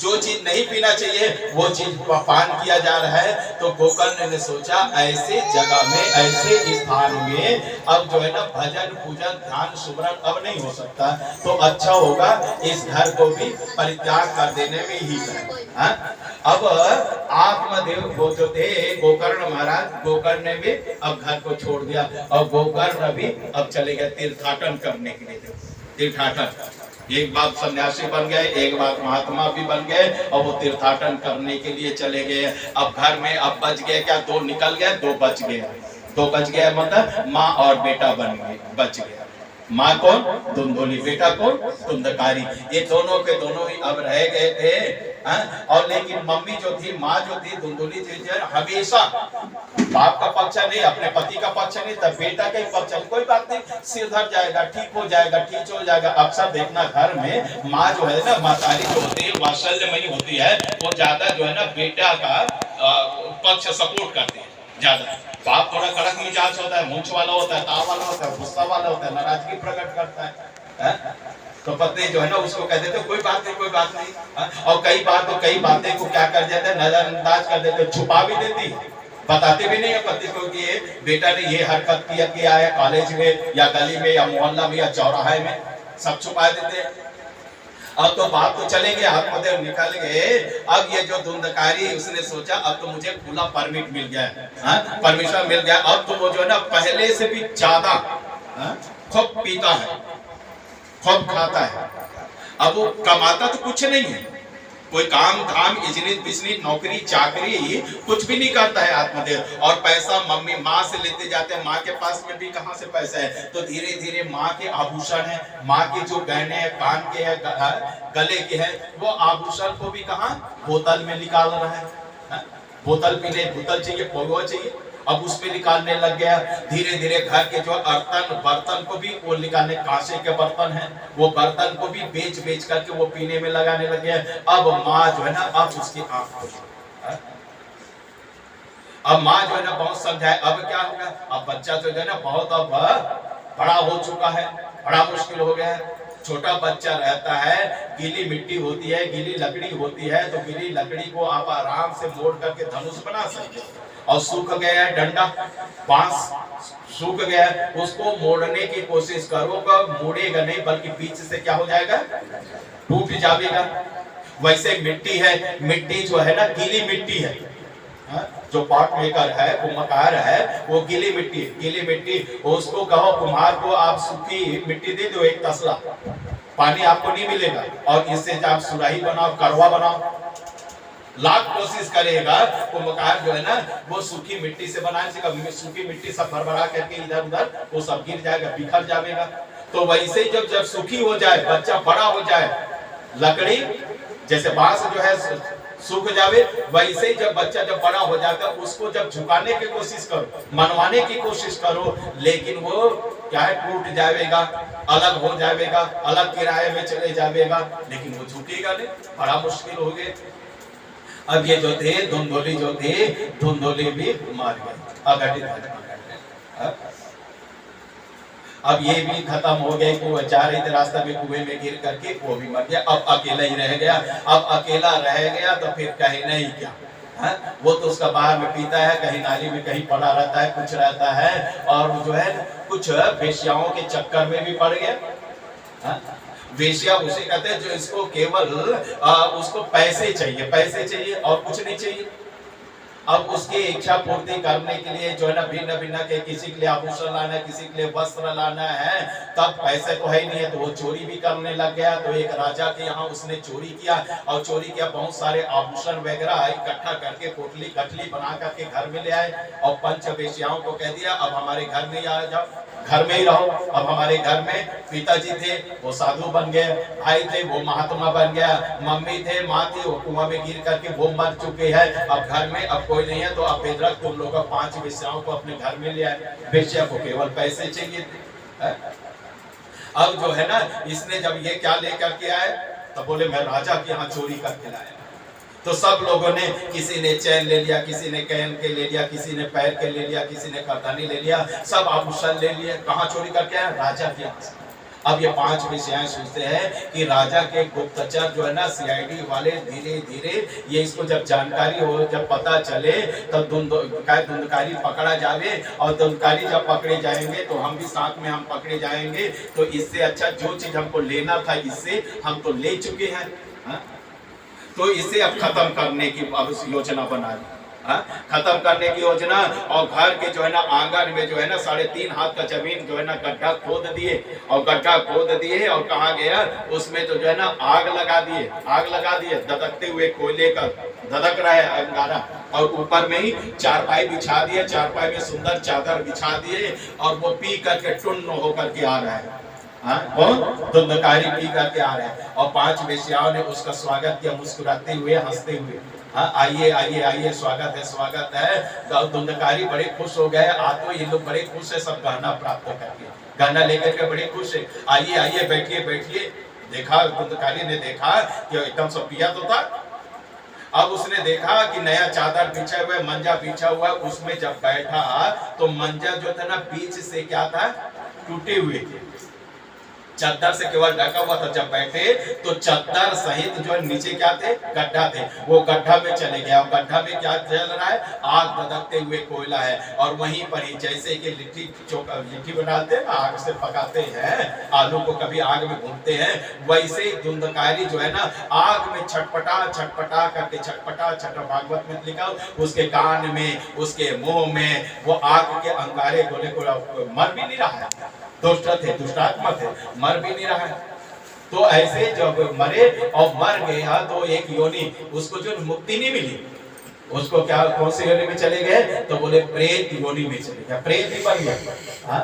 जो चीज नहीं पीना चाहिए वो चीज पान किया जा रहा है। तो गोकर्ण ने सोचा ऐसे जगह में, ऐसे स्थान में अब जो है ना भजन पूजन ध्यान सुमरन अब नहीं हो सकता, तो अच्छा होगा इस घर को भी परित्याग कर देने में ही है। अब आत्मदेव वो जो थे गोकर्ण महाराज, गोकर्ण ने भी अब घर को छोड़ दिया और गोकर्ण भी अब चले गए तीर्थाटन करने के लिए। तीर्थाटन, एक बाप सन्यासी बन गए, एक बाप महात्मा भी बन गए और वो तीर्थाटन करने के लिए चले गए। अब घर में अब बच गए क्या, दो निकल गए, दो बच गए। दो बच गए मतलब माँ और बेटा बन गए, बच गए। माँ कौन? धुंधुली, बेटा कौन? धुंधकारी। ये दोनों के दोनों ही अब रह गए थे। और लेकिन मम्मी जो थी, माँ जो थी धुंधुली थी, हमेशा बाप का पक्ष नहीं, अपने पति का पक्ष नहीं, तब बेटा का ही पक्ष नहीं। कोई बात नहीं, सिर धर जाएगा, ठीक हो जाएगा, ठीक हो जाएगा। अक्सर देखना घर में माँ जो है ना, मातारी जो होती है वात्सल्यमयी होती है, वो ज्यादा जो है ना बेटा का पक्ष सपोर्ट करती है ज्यादा। बाप थोड़ा कड़क मिजाज होता है, मूंछ वाला होता है, ताव वाला होता है, गुस्सा वाला होता है, नाराजगी प्रकट करता है। तो पत्नी जो है ना उसको कह देते कोई बात नहीं, कोई बात नहीं। और कई बार तो कई बातें को क्या कर देते, नजरअंदाज कर देते, छुपा भी देती, बताते भी नहीं है पति को कि ये बेटा ने ये हरकत किया है कॉलेज में या गली में या मोहल्ला में या चौराहे में, सब छुपा देते। अब तो बात तो चले गए, आत्मदेव निकल गए। अब ये जो धुंधकारी उसने सोचा अब तो मुझे खुला परमिट मिल गया है, परमिशन मिल गया। अब तो वो जो है ना पहले से भी ज्यादा खूब पीता है, खूब खाता है। अब वो कमाता तो कुछ नहीं है, कोई काम धाम इजनी बिजनी नौकरी चाकरी कुछ भी नहीं करता है आत्मदेव। और पैसा मम्मी माँ से लेते जाते हैं, माँ के पास में भी कहाँ से पैसा है। तो धीरे धीरे माँ के आभूषण है, माँ के जो गहने हैं, कान के हैं, गले के हैं, वो आभूषण को भी कहाँ बोतल में निकाल रहा है। बोतल पीने, बोतल चाहिए, पोगो चाहिए, अब उसमें निकालने लग गया। धीरे धीरे घर के जो बर्तन को भी वो निकालने, कांसे के बर्तन हैं, वो बर्तन को भी बेच बेच करके वो पीने में लगाने लग गया। अब माँ जो है ना, अब उसकी आंख खुली। अब माँ जो है ना बहुत समझाए, अब क्या होगा, अब बच्चा जो है ना बहुत अब बड़ा हो चुका है, बड़ा मुश्किल हो गया है। छोटा बच्चा रहता है, गीली मिट्टी होती है, गीली लकड़ी होती है, तो गीली लकड़ी को आप आराम से मोड़ करके धनुष बना सकते हो। और सूख गया है डंडा, बांस सूख गया है, उसको मोड़ने की कोशिश करोगे, मोड़ेगा नहीं बल्कि बीच से क्या हो जाएगा, टूट जाएगा। वैसे मिट्टी है, मिट्टी जो है ना गीली मिट्टी है, जो पॉट मेकर है, कुम्हार है, वो गीली मिट्टी, गीली मिट्टी। उसको कहो कुम्हार को आप सूखी मिट्टी दे दो एक तसला, पानी आपको नहीं मिलेगा, और इससे आप सुराही बनाओ, करवा बनाओ, लाख कोशिश करेगा कुम्हार जो है ना वो सूखी मिट्टी से बनाने से, सूखी मिट्टी सब भरभरा करके इधर उधर वो सब गिर जाएगा, बिखर जाएगा। तो वैसे जब जब सूखी हो जाए, बच्चा बड़ा हो जाए, लकड़ी जैसे बांस जो है सूख जावे, वैसे ही जब बच्चा जब बड़ा हो जाता है उसको जब झुकाने की कोशिश करो, मनवाने की कोशिश करो, लेकिन वो क्या है, टूट जाएगा, अलग हो जाएगा, अलग किराए में चले जाएगा, लेकिन वो झुकेगा नहीं, बड़ा मुश्किल हो गया। अब ये जो थे धुंधुली जो थे, धुंधुली भी मार गए, अघटित घटना। अब ये भी खत्म हो गए, कुएं जा रहे थे रास्ता में, कुएं में गिर करके वो भी मर गया। अब अकेला ही रह गया। अब अकेला रह गया तो फिर कहीं नहीं क्या, वो तो उसका बाहर में पीता है, कहीं नाली में कहीं पड़ा रहता है, कुछ रहता है, और जो है कुछ वेश्याओं के चक्कर में भी पड़ गया। वेश्या उसे कहते हैं जो इसको केवल उसको पैसे चाहिए, पैसे चाहिए और कुछ नहीं चाहिए। अब उसकी इच्छा पूर्ति करने के लिए जो है ना भिन्न भिन्न के, किसी के लिए आभूषण लाना है, किसी के लिए वस्त्र लाना है, तब पैसे तो है नहीं है, तो वो चोरी भी करने लग गया। तो एक राजा के यहाँ उसने चोरी किया, और चोरी किया, बहुत सारे आभूषण वगैरह इकट्ठा करके पोटली कटली बना करके घर में ले आए, और पंच वेश्याओं को कह दिया अब हमारे घर में आ जाओ, घर में ही रहो। अब हमारे घर में पिताजी थे वो साधु बन गए, भाई थे वो महात्मा बन गया, मम्मी थे माँ थी वो कुआं में गिर करके वो मर चुके हैं, अब घर में अब कोई नहीं है, तो अब बेदरक तुम लोग 5 वेश्याओं को अपने घर में ले आए। वेश्या को केवल पैसे चाहिए थे। अब जो है ना इसने जब ये क्या लेकर के आए, तो बोले मैं राजा के यहाँ चोरी करके लाया। तो सब लोगों ने, किसी ने चैन ले लिया, किसी ने कैन के ले लिया, किसी ने पैर के ले लिया, किसी ने करदानी ले लिया, सब आभूषण ले लिए। कहाँ चोरी करके आए? राजा के यहाँ से। अब ये 5 विषयाएं सोचते हैं कि राजा के गुप्तचर जो है ना सीआईडी वाले धीरे धीरे ये इसको जब जानकारी हो, जब पता चले, तब धुंधकारी पकड़ा जावे, और धुंधकारी जब पकड़े जाएंगे तो हम भी साथ में हम पकड़े जाएंगे। तो इससे अच्छा जो चीज हमको लेना था इससे हम तो ले चुके हैं, हा? तो इसे अब खत्म करने की अब योजना बना ली, खत्म करने की योजना। और घर के जो है ना आंगन में जो है ना 3.5 हाथ का जमीन जो है ना गड्ढा खोद दिए, और गड्ढा खोद दिए और कहा गया उसमें तो जो है ना आग लगा दिए, धधकते हुए कोयले का धधक रहा है अंगारा, और ऊपर में ही चारपाई बिछा दिए, चारपाई में सुंदर चादर बिछा दिए, और वो पी करके टुन्न होकर के आ रहा है, वो धुंधकारी पी करके आ रहा है। और 5 वेश्याओं ने उसका स्वागत किया मुस्कुराते हुए, हंसते हुए, आइए आइए आइए, स्वागत है। धुंधकारी बड़े खुश हो गए, आज तो ये लोग बड़े खुश है, सब गहना प्राप्त करके, गहना लेकर के बड़े खुश है। आइए आइए, बैठिए। देखा धुंधकारी ने देखा कि एकदम सब पिया तो था। अब उसने देखा कि नया चादर बिछा हुआ, मंजा बिछा हुआ, उसमें जब बैठा तो मंजा जो था ना बीच से क्या था, टूटे हुए थे, चादर से केवल ढका हुआ था। जब बैठे तो चादर सहित जो नीचे क्या थे, गड्ढा थे, वो गड्ढा में चले गया। गड्ढा में क्या चल रहा है, आग धधकते हुए कोयला है, और वहीं पर ही जैसे कि लिट्टी बनाते हैं, आग से पकाते हैं आलू को, कभी आग में भूनते हैं, वैसे धुंधकारी जो है ना आग में छटपटा करके, भागवत में लिखा, उसके कान में, उसके मुंह में वो आग के अंगारे गोले को मर भी नहीं रहा है, दुष्ट थे, दुष्टात्मा थे, मर भी नहीं रहा है। तो ऐसे जब मरे और मर गया तो एक योनि, उसको जो मुक्ति नहीं मिली, उसको क्या, कौन सी योनि में चले गए, तो बोले प्रेत योनि में चले गए, प्रेत ही बन गया।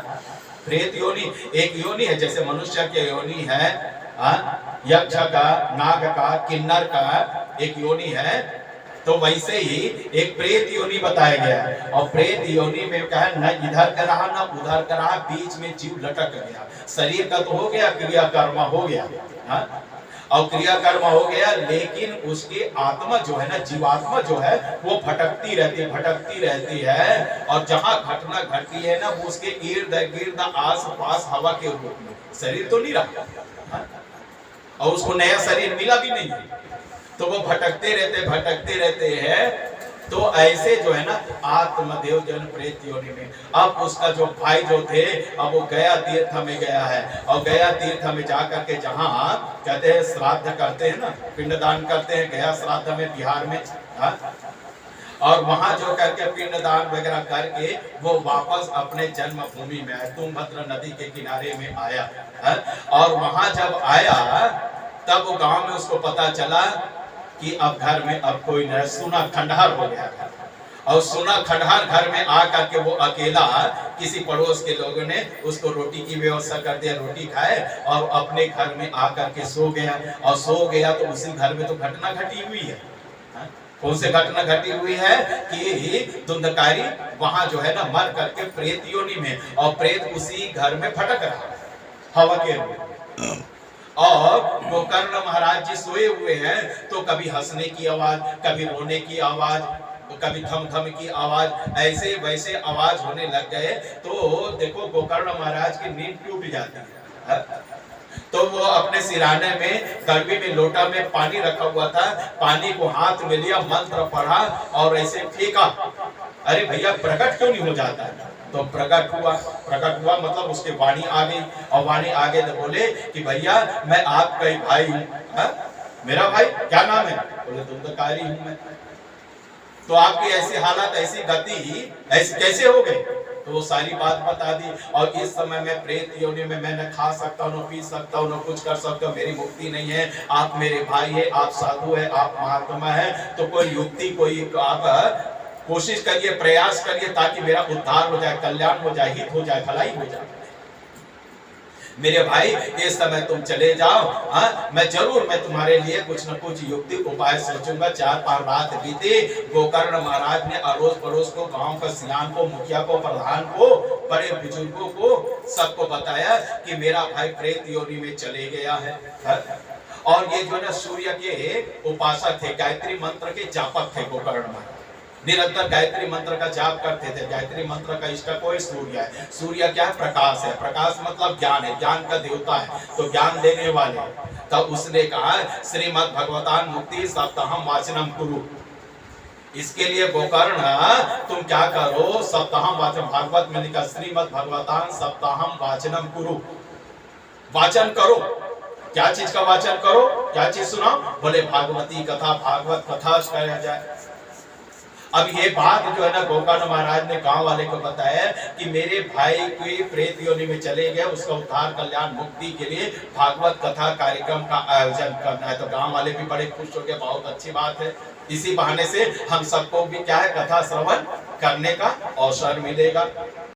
प्रेत योनि एक योनि है, जैसे मनुष्य की योनि है, यक्ष का, नाग का, किन्नर का एक योनि है, तो वैसे ही एक प्रेत योनि बताया गया है। और प्रेत योनि में क्या है, न इधर का रहा न उधर का रहा, बीच में जीव लटक गया। शरीर का तो हो गया, क्रियाकर्म हो गया, और क्रियाकर्म हो गया, लेकिन उसकी आत्मा जो है ना, जीवात्मा जो है, वो भटकती रहती है, और जहां घटना घटती है ना, वो उसके इर्द गिर्द आस पास हवा के रूप में, शरीर तो नहीं रहा, और उसको नया शरीर मिला भी नहीं, तो वो भटकते रहते हैं। तो ऐसे जो है ना आत्मदेव जन प्रेत योनि में। अब उसका जो भाई जो थे, अब वो गया तीर्थ में गया है, और गया तीर्थ में जाकर के जहाँ कहते हैं श्राद्ध करते हैं ना, पिंडदान करते हैं, गया श्राद्ध में बिहार में, और वहां जो करके पिंडदान वगैरह करके वो वापस अपने जन्मभूमि में आया, तुंगभद्रा नदी के किनारे में आया, और वहां जब आया तब वो गांव में उसको पता चला कि अब घर में अब कोई नहीं, सुना खंडहर हो गया था। और सुना खंडहर घर में आकर के वो अकेला, किसी पड़ोस के लोगों ने उसको रोटी की व्यवस्था कर दिया, रोटी खाए और अपने घर में आकर के सो गया। और सो गया तो उसी घर में तो घटना घटी हुई है। कौन से घटना घटी हुई है कि धुंधकारी वहां जो है ना मर करके प्रेत योनि में, और प्रेत उसी घर में भटक रहा हवा के रूप। और गोकर्ण महाराज जी सोए हुए हैं, तो कभी हंसने की आवाज, कभी रोने की आवाज, कभी थम थम की आवाज, ऐसे वैसे आवाज होने लग गए। तो देखो गोकर्ण महाराज की नींद टूट जाती है। तो वो अपने सिराने में गड़बी में लोटा में पानी रखा हुआ था, पानी को हाथ में लिया, मंत्र पढ़ा और ऐसे फेंका। अरे भैया प्रकट क्यों नहीं हो जाता है? तो प्रकट हुआ मतलब उसके वाणी आ गई, और वाणी आ गए तो बोले कि भैया मैं आपका ही भाई हूँ। मेरा भाई क्या नाम है? बोले धुंधकारी हूँ मैं। तो आपकी ऐसी हालत, ऐसी गति ऐसी कैसे हो गई? तो वो सारी बात बता दी। और इस समय मैं प्रेत योनि में, मैं न खा सकता हूँ, न पी सकता हूँ, न कुछ कर सकता हूँ, मेरी मुक्ति नहीं है। आप मेरे भाई है, आप साधु है, आप महात्मा है, तो कोई युक्ति, कोई आप कोशिश करिए, प्रयास करिए, ताकि मेरा उद्धार हो जाए, कल्याण हो जाए, हित हो जाए, भलाई हो जाए। मेरे भाई इस समय तुम चले जाओ, मैं तुम्हारे लिए कुछ न कुछ युक्ति उपाय सोचूंगा। 4-5 रात बीते। गोकर्ण महाराज ने अड़ोस पड़ोस को, गांव का सियान को, मुखिया को, प्रधान को, बड़े बुजुर्गों को, सबको बताया कि मेरा भाई प्रेत योनि में चले गया है। और ये जो है सूर्य के उपासक थे, गायत्री मंत्र के जापक थे गोकर्ण महाराज। निरंतर गायत्री मंत्र का जाप करते थे। गायत्री मंत्र का इष्ट कोई सूर्य है। सूर्य क्या है? प्रकाश है। प्रकाश मतलब ज्ञान है, ज्ञान का देवता है, तो ज्ञान देने वाले। तब उसने कहा श्रीमद् भगवतान मुक्ति सप्ताहम वाचनम कुरु। इसके लिए गोकर्ण तुम क्या करो? सप्ताहम वाचन, भागवत में लिखा श्रीमद् भगवतान सप्ताहम वाचनम कुरु, वाचन करो। क्या चीज का वाचन करो? क्या चीज सुनाओ? बोले भागवती कथा, भागवत कथा कराया जाए। अब ये बात जो है ना गोकर्ण महाराज ने गांव वाले को बताया कि मेरे भाई की प्रेत योनि में चले गए, उसका उद्धार कल्याण मुक्ति के लिए भागवत कथा कार्यक्रम का आयोजन करना है। तो गांव वाले भी बड़े खुश हो गए, बहुत अच्छी बात है। इसी बहाने से हम सबको भी क्या है, कथा श्रवण करने का अवसर मिलेगा।